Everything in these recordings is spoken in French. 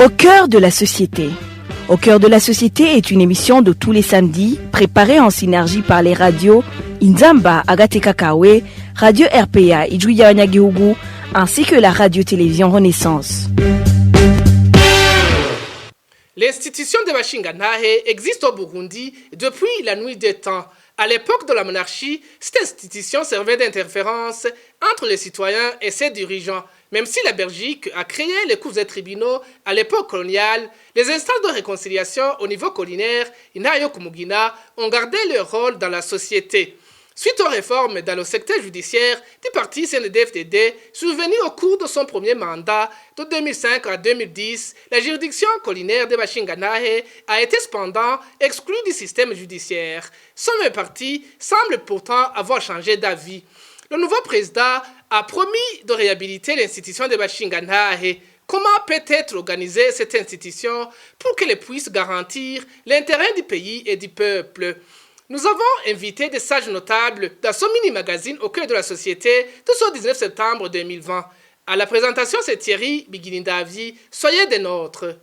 Au cœur de la société. Au cœur de la société est une émission de tous les samedis, préparée en synergie par les radios Inzamba, Agateka Kawe, Radio RPA, Ijwi Abanyagihugu, ainsi que la radio-télévision Renaissance. L'institution de Bashingantahe existe au Burundi depuis la nuit des temps. À l'époque de la monarchie, cette institution servait d'interférence entre les citoyens et ses dirigeants. Même si la Belgique a créé les cours et tribunaux à l'époque coloniale, les instances de réconciliation au niveau collinaire, Inayo Kumugina, ont gardé leur rôle dans la société. Suite aux réformes dans le secteur judiciaire du parti CNDD-FDD, survenu au cours de son premier mandat de 2005 à 2010, la juridiction collinaire de Bashingantahe a été cependant exclue du système judiciaire. Son même parti semble pourtant avoir changé d'avis. Le nouveau président a promis de réhabiliter l'institution de Bashingantahe. Comment peut-être organiser cette institution pour qu'elle puisse garantir l'intérêt du pays et du peuple? Nous avons invité des sages notables dans ce mini-magazine au cœur de la société de ce 19 septembre 2020. À la présentation, c'est Thierry Biginindavi. Soyez des nôtres.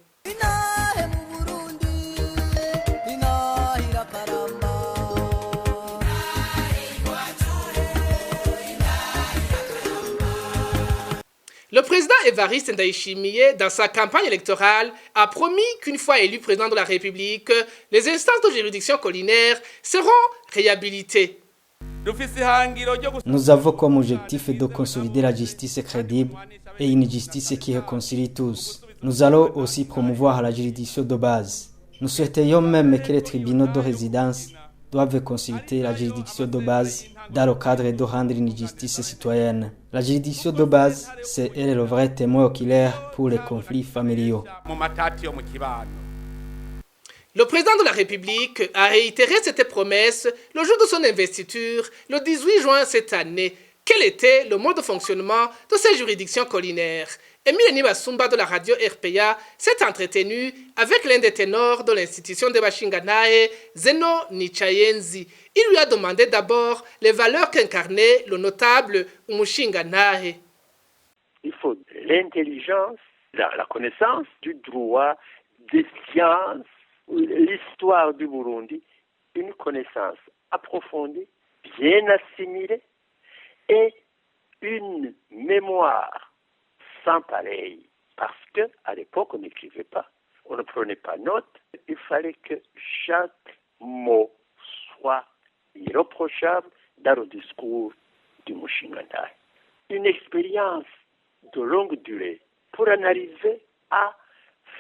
Le président Évariste Ndayishimiye, dans sa campagne électorale, a promis qu'une fois élu président de la République, les instances de juridiction collinaire seront réhabilitées. Nous avons comme objectif de consolider la justice crédible et une justice qui réconcilie tous. Nous allons aussi promouvoir la juridiction de base. Nous souhaiterions même que les tribunaux de résidence doivent consulter la juridiction de base dans le cadre de rendre une justice citoyenne. La juridiction de base, c'est elle le vrai témoin oculaire pour les conflits familiaux. Le président de la République a réitéré cette promesse le jour de son investiture, le 18 juin cette année. Quel était le mode de fonctionnement de ces juridictions collinaires? Emile Nibasumba de la radio RPA s'est entretenu avec l'un des ténors de l'institution de Bashingantahe, Zeno Nichayenzi. Il lui a demandé d'abord les valeurs qu'incarnait le notable Umushingantahe. Il faut l'intelligence, la connaissance du droit, des sciences, l'histoire du Burundi, une connaissance approfondie, bien assimilée et une mémoire sans pareil. Parce qu'à l'époque, on n'écrivait pas, on ne prenait pas note. Il fallait que chaque mot soit irréprochable dans le discours du Mushingantahe. Une expérience de longue durée pour analyser à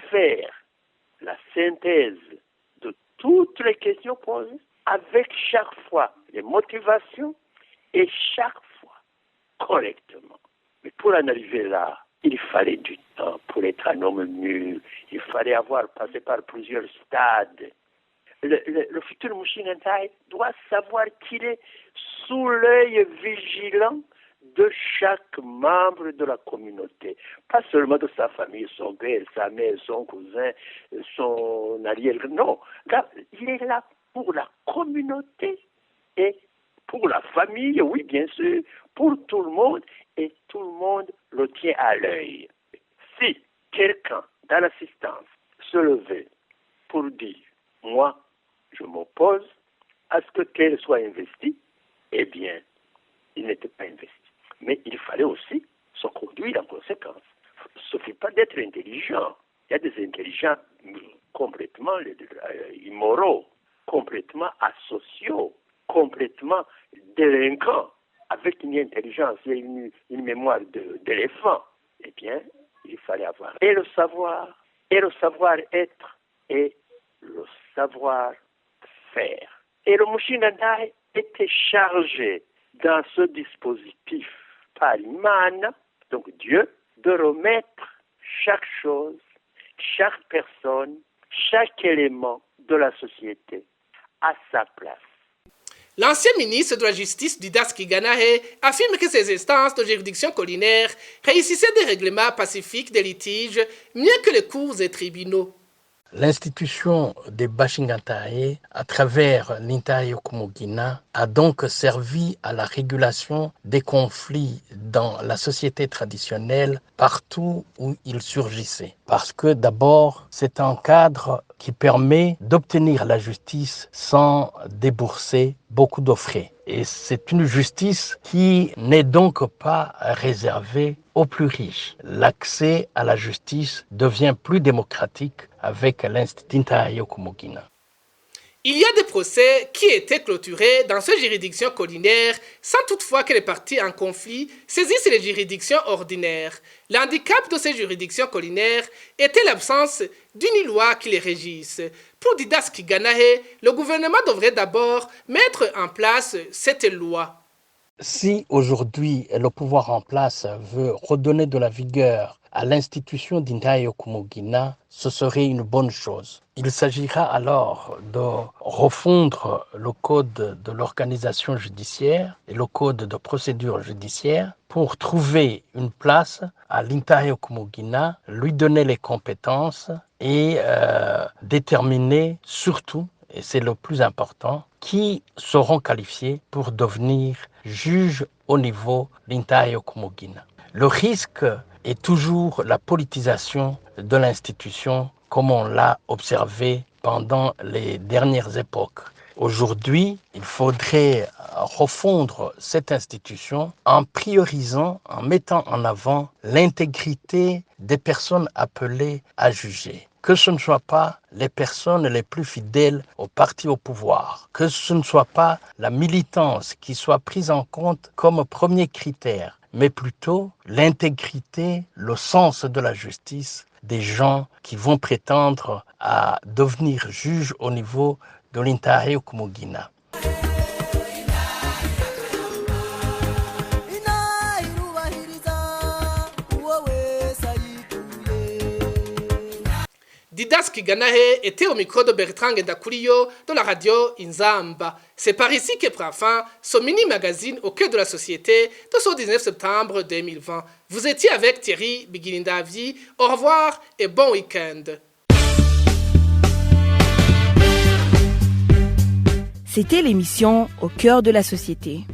faire la synthèse de toutes les questions posées avec chaque fois les motivations et chaque fois correctement. Mais pour en arriver là, il fallait du temps pour être un homme mûr. Il fallait avoir passé par plusieurs stades. Le futur Mushingantahe doit savoir qu'il est sous l'œil vigilant de chaque membre de la communauté. Pas seulement de sa famille, son père, sa mère, son cousin, son arrière. Non, là, il est là pour la communauté et pour la famille, oui, bien sûr, pour tout le monde, et tout le monde le tient à l'œil. Si quelqu'un dans l'assistance se levait pour dire « Moi, je m'oppose à ce que tel soit investi », eh bien, il n'était pas investi. Mais il fallait aussi se conduire en conséquence. Il ne suffit pas d'être intelligent. Il y a des intelligents complètement immoraux, complètement asociaux, complètement délinquants, avec une intelligence et une mémoire d'éléphant. Eh bien, il fallait avoir et le savoir-être, et le savoir-faire. Et le Mushingantahe était chargé dans ce dispositif par Imana, donc Dieu, de remettre chaque chose, chaque personne, chaque élément de la société à sa place. L'ancien ministre de la Justice, Didas Kiganahe, affirme que ces instances de juridiction collinaire réussissaient des règlements pacifiques des litiges mieux que les cours et tribunaux. L'institution des Bashingantahe, à travers l'Intahe Kumugina, a donc servi à la régulation des conflits dans la société traditionnelle partout où ils surgissaient. Parce que d'abord, c'est un cadre qui permet d'obtenir la justice sans débourser beaucoup de frais. Et c'est une justice qui n'est donc pas réservée aux plus riches. L'accès à la justice devient plus démocratique avec l'Institut Intahe Kumugina. Il y a des procès qui étaient clôturés dans ces juridictions collinaires sans toutefois que les parties en conflit saisissent les juridictions ordinaires. L'handicap de ces juridictions collinaires était l'absence d'une loi qui les régisse. Pour Didas Kiganahe, le gouvernement devrait d'abord mettre en place cette loi. Si aujourd'hui le pouvoir en place veut redonner de la vigueur à l'institution d'Intahe Kumugina, ce serait une bonne chose. Il s'agira alors de refondre le code de l'organisation judiciaire et le code de procédure judiciaire pour trouver une place à l'Intahe Kumugina, lui donner les compétences et déterminer surtout, et c'est le plus important, qui seront qualifiés pour devenir juges au niveau de l'Intahe Kumugina. Le risque est toujours la politisation de l'institution, comme on l'a observé pendant les dernières époques. Aujourd'hui, il faudrait refondre cette institution en priorisant, en mettant en avant l'intégrité des personnes appelées à juger. Que ce ne soit pas les personnes les plus fidèles au parti au pouvoir, que ce ne soit pas la militance qui soit prise en compte comme premier critère, mais plutôt l'intégrité, le sens de la justice des gens qui vont prétendre à devenir juges au niveau de l'Intahe Kumugina. Didas Kiganahe était au micro de Bertrand Ndakuriyo de la radio Inzamba. C'est par ici que prend fin ce mini-magazine au cœur de la société de ce 19 septembre 2020. Vous étiez avec Thierry Bigilindavi. Au revoir et bon week-end. C'était l'émission Au cœur de la société.